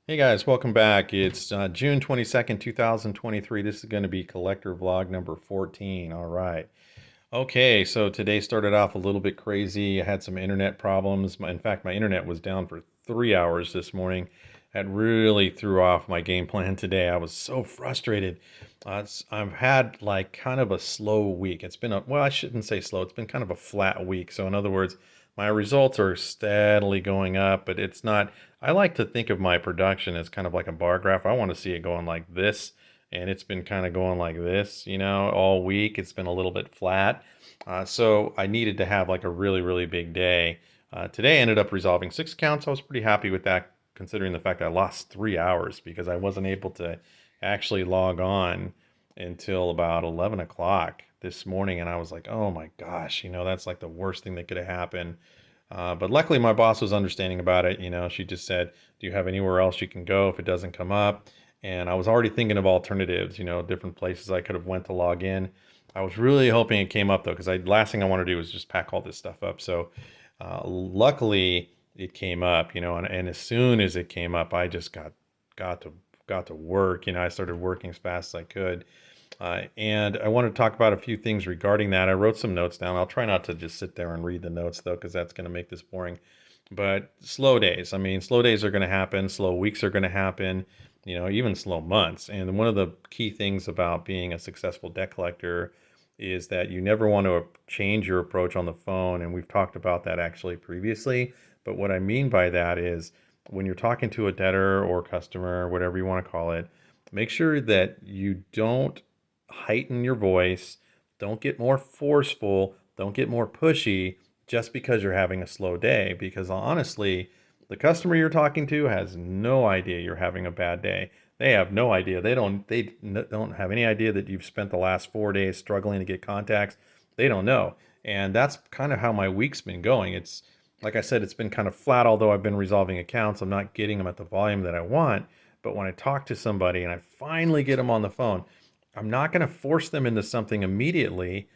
Hey guys, welcome back. It's June 22nd, 2023. This is going to be collector vlog number 14. All right. Okay, so today started off a little bit crazy. I had some internet problems. In fact, my internet was down for 3 hours this morning. That really threw off my game plan today. I was so frustrated. I've had like kind of a slow week. It's been well, I shouldn't say slow. It's been kind of a flat week. So in other words, my results are steadily going up, but it's not. I like to think of my production as kind of like a bar graph. I want to see it going like this, and it's been kind of going like this, all week. It's been a little bit flat. So I needed to have like a really, really big day. Today I ended up resolving 6 accounts. I was pretty happy with that, considering the fact that I lost 3 hours because I wasn't able to actually log on until about 11 o'clock this morning. And I was like, oh my gosh, that's like the worst thing that could have happened. But luckily, my boss was understanding about it. She just said, "Do you have anywhere else you can go if it doesn't come up?" And I was already thinking of alternatives, different places I could have went to log in. I was really hoping it came up though, because last thing I want to do is just pack all this stuff up. So luckily, it came up, and as soon as it came up, I just got to got to work. I started working as fast as I could. And I want to talk about a few things regarding that. I wrote some notes down. I'll try not to just sit there and read the notes though, because that's going to make this boring. But slow days. I mean, slow days are going to happen. Slow weeks are going to happen. Even slow months. And one of the key things about being a successful debt collector is that you never want to change your approach on the phone. And we've talked about that actually previously. But what I mean by that is when you're talking to a debtor or customer, whatever you want to call it, make sure that you don't heighten your voice, don't get more forceful, don't get more pushy just because you're having a slow day. Because honestly, the customer you're talking to has no idea you're having a bad day. They have no idea. They don't have any idea that you've spent the last 4 days struggling to get contacts. They don't know. And that's kind of how my week's been going. It's like I said, it's been kind of flat, although I've been resolving accounts. I'm not getting them at the volume that I want. But when I talk to somebody and I finally get them on the phone, I'm not going to force them into something immediately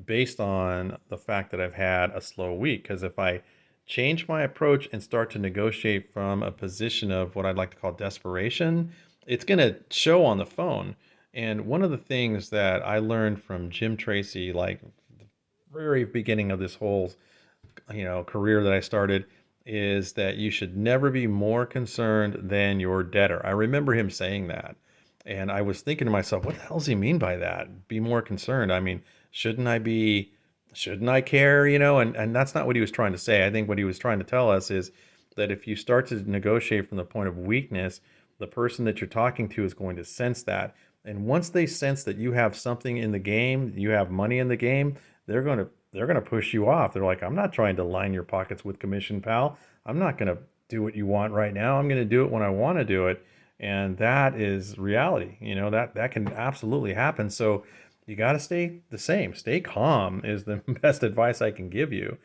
based on the fact that I've had a slow week. Because if I change my approach and start to negotiate from a position of what I'd like to call desperation, it's going to show on the phone. And one of the things that I learned from Jim Tracy, like the very beginning of this whole, career that I started, is that you should never be more concerned than your debtor. I remember him saying that. And I was thinking to myself, what the hell does he mean by that? Be more concerned. I mean, shouldn't I be, shouldn't I care? And that's not what he was trying to say. I think what he was trying to tell us is that if you start to negotiate from the point of weakness, the person that you're talking to is going to sense that. And once they sense that you have something in the game, you have money in the game, they're going to push you off. They're like, I'm not trying to line your pockets with commission, pal. I'm not going to do what you want right now. I'm going to do it when I want to do it. And that is reality. That can absolutely happen. So you got to stay the same. Stay calm is the best advice I can give you.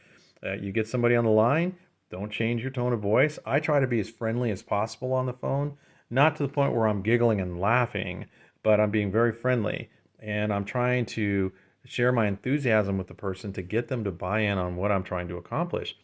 You get somebody on the line, don't change your tone of voice. I try to be as friendly as possible on the phone, not to the point where I'm giggling and laughing, but I'm being very friendly. And I'm trying to share my enthusiasm with the person to get them to buy in on what I'm trying to accomplish.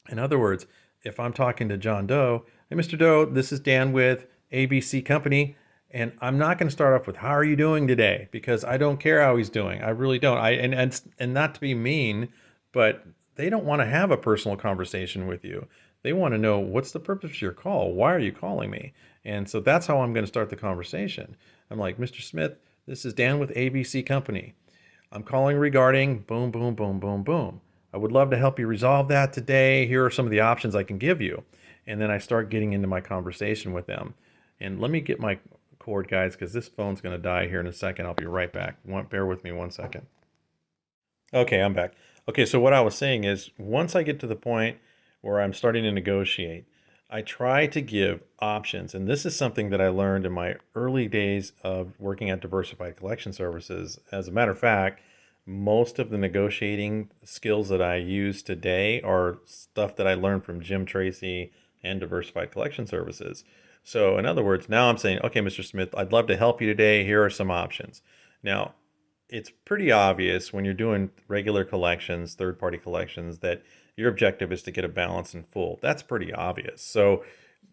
In other words, if I'm talking to John Doe, hey, Mr. Doe, this is Dan with ABC Company, and I'm not going to start off with "How are you doing today?" because I don't care how he's doing. I really don't. And not to be mean, but they don't want to have a personal conversation with you. They want to know what's the purpose of your call. Why are you calling me? And so that's how I'm going to start the conversation. I'm like, Mr. Smith, this is Dan with ABC Company. I'm calling regarding boom, boom, boom, boom, boom. I would love to help you resolve that today. Here are some of the options I can give you. And then I start getting into my conversation with them. And let me get my cord, guys, because this phone's going to die here in a second. I'll be right back. Bear with me 1 second. Okay, I'm back. Okay, so what I was saying is once I get to the point where I'm starting to negotiate, I try to give options. And this is something that I learned in my early days of working at Diversified Collection Services. As a matter of fact, most of the negotiating skills that I use today are stuff that I learned from Jim Tracy and Diversified Collection Services. So, in other words, now I'm saying, okay, Mr. Smith, I'd love to help you today. Here are some options. Now, it's pretty obvious when you're doing regular collections, third party collections, that your objective is to get a balance in full. That's pretty obvious. So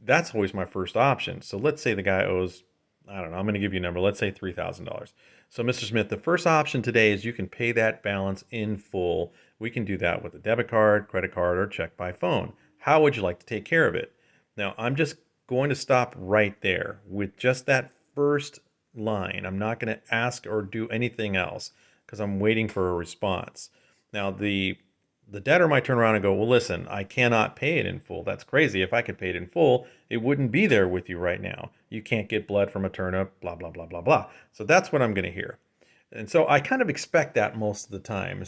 That's always my first option. So let's say the guy owes, I don't know, I'm going to give you a number. Let's say $3,000. So, Mr. Smith, the first option today is you can pay that balance in full. We can do that with a debit card, credit card, or check by phone. How would you like to take care of it? Now, I'm just going to stop right there with just that first line. I'm not going to ask or do anything else because I'm waiting for a response. Now, the debtor might turn around and go, well, listen, I cannot pay it in full. That's crazy. If I could pay it in full, it wouldn't be there with you right now. You can't get blood from a turnip, blah, blah, blah, blah, blah. So that's what I'm going to hear. And so I kind of expect that most of the time.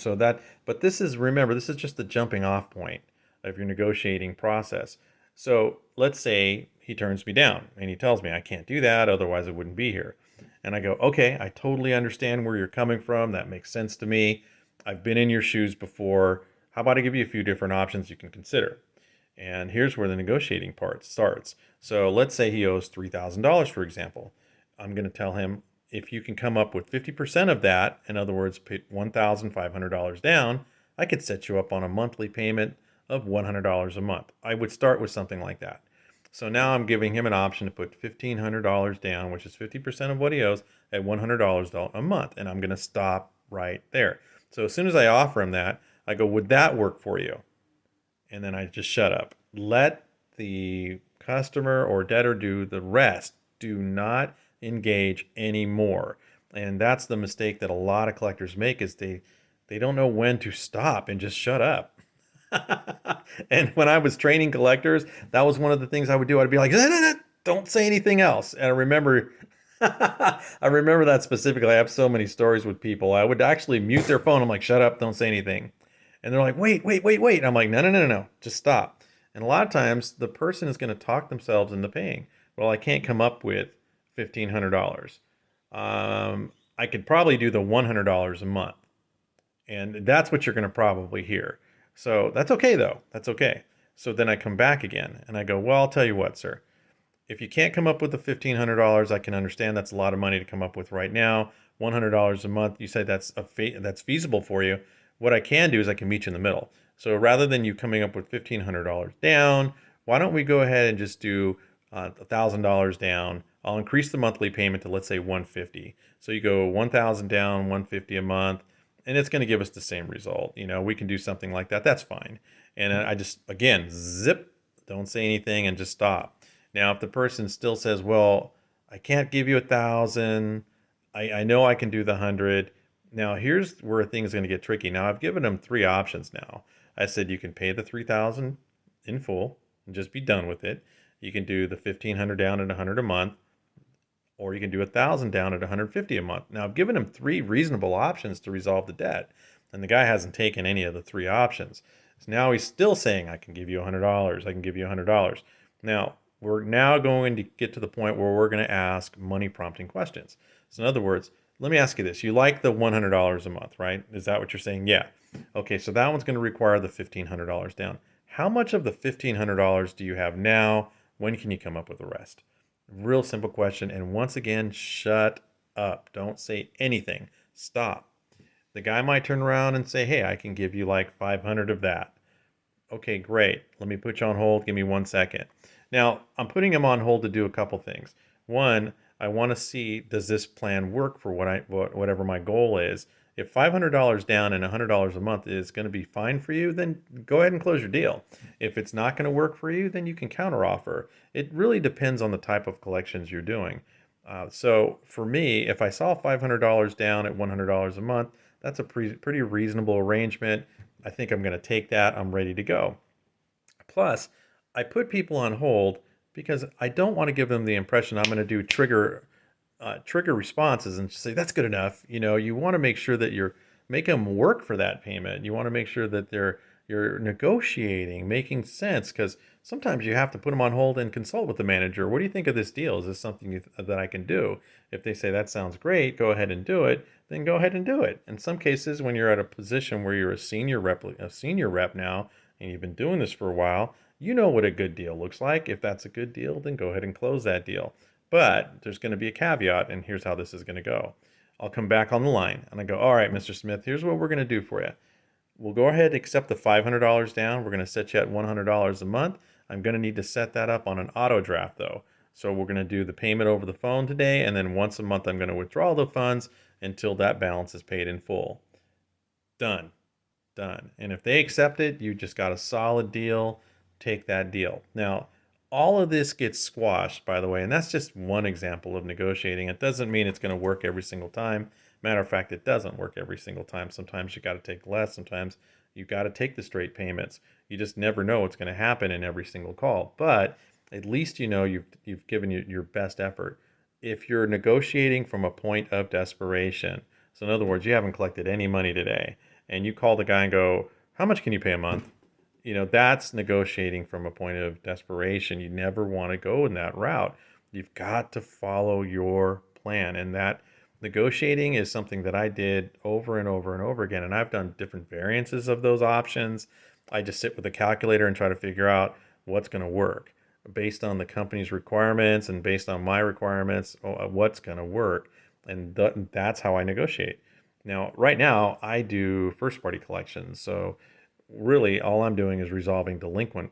But this is, remember, this is just the jumping off point of your negotiating process. So let's say he turns me down and he tells me I can't do that, otherwise I wouldn't be here. And I go, okay, I totally understand where you're coming from. That makes sense to me. I've been in your shoes before. How about I give you a few different options you can consider? And here's where the negotiating part starts. So let's say he owes $3,000, for example. I'm going to tell him if you can come up with 50% of that, in other words, put $1,500 down, I could set you up on a monthly payment of $100 a month. I would start with something like that. So now I'm giving him an option to put $1,500 down, which is 50% of what he owes, at $100 a month. And I'm going to stop right there. So as soon as I offer him that, I go, would that work for you? And then I just shut up. Let the customer or debtor do the rest. Do not engage anymore. And that's the mistake that a lot of collectors make, is they don't know when to stop and just shut up. And when I was training collectors, that was one of the things I would do. I'd be like, "No, no, no, don't say anything else." And I remember I remember that specifically. I have so many stories with people. I would actually mute their phone. I'm like, shut up, don't say anything. And they're like, wait, wait, wait, wait. And I'm like, no, no, no, no, no, just stop. And a lot of times the person is going to talk themselves into paying. Well, I can't come up with $1,500. I could probably do the $100 a month. And that's what you're going to probably hear. So that's okay, though. That's okay. So then I come back again and I go, well, I'll tell you what, sir. If you can't come up with the $1,500, I can understand that's a lot of money to come up with right now. $100 a month, you said that's feasible for you. What I can do is I can meet you in the middle. So rather than you coming up with $1,500 down, why don't we go ahead and just do $1,000 down? I'll increase the monthly payment to, let's say, $150. So you go 1,000 down, $150 a month, and it's going to give us the same result. We can do something like that. That's fine. And I just, again, zip, don't say anything and just stop. Now, if the person still says, well, I can't give you 1,000, I know I can do the 100. Now, here's where things are going to get tricky. Now, I've given them three options now. I said you can pay the 3,000 in full and just be done with it. You can do the 1,500 down at 100 a month, or you can do 1,000 down at 150 a month. Now, I've given him three reasonable options to resolve the debt, and the guy hasn't taken any of the three options. So now he's still saying, I can give you $100. I can give you $100. Now, we're now going to get to the point where we're going to ask money prompting questions. So in other words, let me ask you this. You like the $100 a month, right? Is that what you're saying? Yeah. Okay, so that one's going to require the $1,500 down. How much of the $1,500 do you have now? When can you come up with the rest? Real simple question. And once again, shut up. Don't say anything. Stop. The guy might turn around and say, hey, I can give you like 500 of that. Okay, great. Let me put you on hold. Give me 1 second. Now, I'm putting him on hold to do a couple things. One, I want to see, does this plan work for whatever my goal is? If $500 down and $100 a month is going to be fine for you, then go ahead and close your deal. If it's not going to work for you, then you can counteroffer. It really depends on the type of collections you're doing. So for me, if I saw $500 down at $100 a month, that's a pretty reasonable arrangement. I think I'm going to take that. I'm ready to go. Plus, I put people on hold because I don't want to give them the impression I'm going to do trigger responses and say that's good enough. You want to make sure that you're make them work for that payment. You want to make sure that you're negotiating, making sense, because sometimes you have to put them on hold and consult with the manager. What do you think of this deal? Is this something that I can do? If they say that sounds great, go ahead and do it. Then go ahead and do it. In some cases, when you're at a position where you're a senior rep now, and you've been doing this for a while, you know what a good deal looks like. If that's a good deal, then go ahead and close that deal. But there's going to be a caveat, and here's how this is going to go. I'll come back on the line, and I go, all right, Mr. Smith, here's what we're going to do for you. We'll go ahead and accept the $500 down. We're going to set you at $100 a month. I'm going to need to set that up on an auto draft though. So we're going to do the payment over the phone today, and then once a month I'm going to withdraw the funds until that balance is paid in full. Done. Done. And if they accept it, you just got a solid deal. Take that deal. Now, all of this gets squashed, by the way, and that's just one example of negotiating. It doesn't mean it's going to work every single time. Matter of fact, it doesn't work every single time. Sometimes you got to take less. Sometimes you got to take the straight payments. You just never know what's going to happen in every single call. But at least you know you've given your best effort. If you're negotiating from a point of desperation, so in other words, you haven't collected any money today, and you call the guy and go, "How much can you pay a month?" That's negotiating from a point of desperation. You never want to go in that route. You've got to follow your plan. And that negotiating is something that I did over and over and over again. And I've done different variances of those options. I just sit with a calculator and try to figure out what's going to work based on the company's requirements and based on my requirements, what's going to work. And that's how I negotiate. Now, right now, I do first party collections. So really all I'm doing is resolving delinquent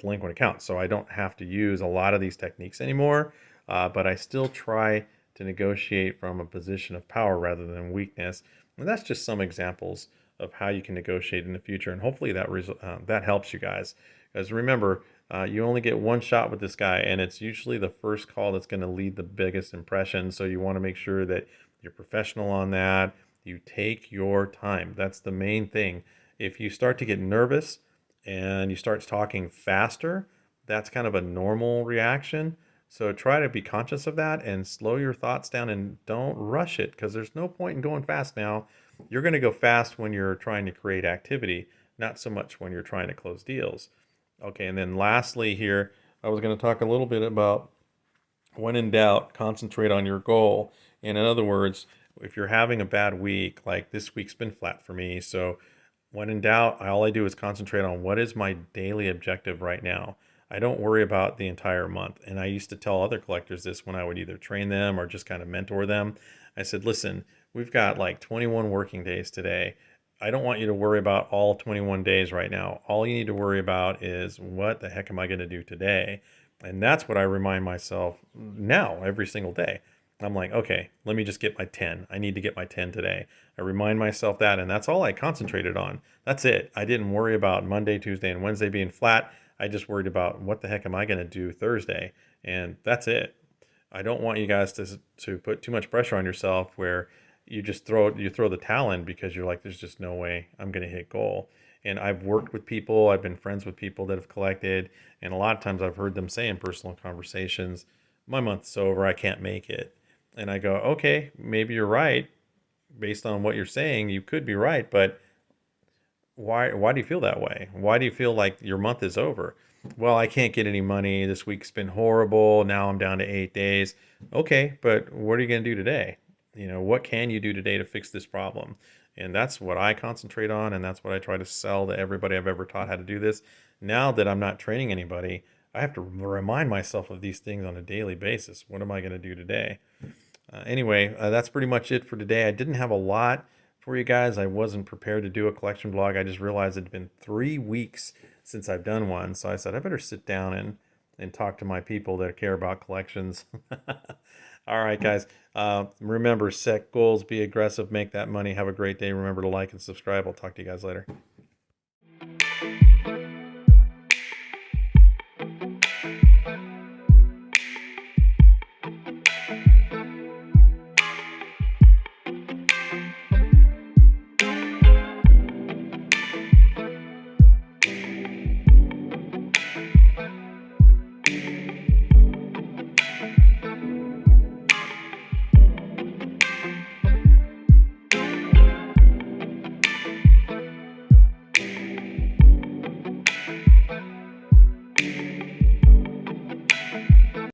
accounts. So I don't have to use a lot of these techniques anymore, but I still try to negotiate from a position of power rather than weakness. And that's just some examples of how you can negotiate in the future. And hopefully that helps you guys. Because remember, you only get one shot with this guy, and it's usually the first call that's going to lead the biggest impression. So you want to make sure that you're professional on that. You take your time. That's the main thing. If you start to get nervous and you start talking faster, that's kind of a normal reaction. So try to be conscious of that and slow your thoughts down and don't rush it, because there's no point in going fast now. You're going to go fast when you're trying to create activity, not so much when you're trying to close deals. Okay, and then lastly here, I was going to talk a little bit about when in doubt, concentrate on your goal. And in other words, if you're having a bad week, like this week's been flat for me, so when in doubt, all I do is concentrate on what is my daily objective right now. I don't worry about the entire month. And I used to tell other collectors this when I would either train them or just kind of mentor them. I said, listen, we've got like 21 working days today. I don't want you to worry about all 21 days right now. All you need to worry about is what the heck am I going to do today? And that's what I remind myself now every single day. I'm like, okay, let me just get my 10. I need to get my 10 today. I remind myself that, and that's all I concentrated on. That's it. I didn't worry about Monday, Tuesday, and Wednesday being flat. I just worried about what the heck am I going to do Thursday, and that's it. I don't want you guys to put too much pressure on yourself where you throw the towel in because you're like, there's just no way I'm going to hit goal. And I've worked with people, I've been friends with people that have collected, and a lot of times I've heard them say in personal conversations, my month's over, I can't make it. And I go, okay, maybe you're right. Based on what you're saying, you could be right, but why do you feel that way? Why do you feel like your month is over? Well, I can't get any money. This week's been horrible. Now I'm down to 8 days. Okay, but what are you going to do today? What can you do today to fix this problem? And that's what I concentrate on, and that's what I try to sell to everybody I've ever taught how to do this. Now that I'm not training anybody, I have to remind myself of these things on a daily basis. What am I going to do today? Anyway, that's pretty much it for today. I didn't have a lot for you guys. I wasn't prepared to do a collection blog. I just realized it had been 3 weeks since I've done one. So I said, I better sit down and talk to my people that care about collections. All right, guys. Remember, set goals, be aggressive, make that money. Have a great day. Remember to like and subscribe. I'll talk to you guys later.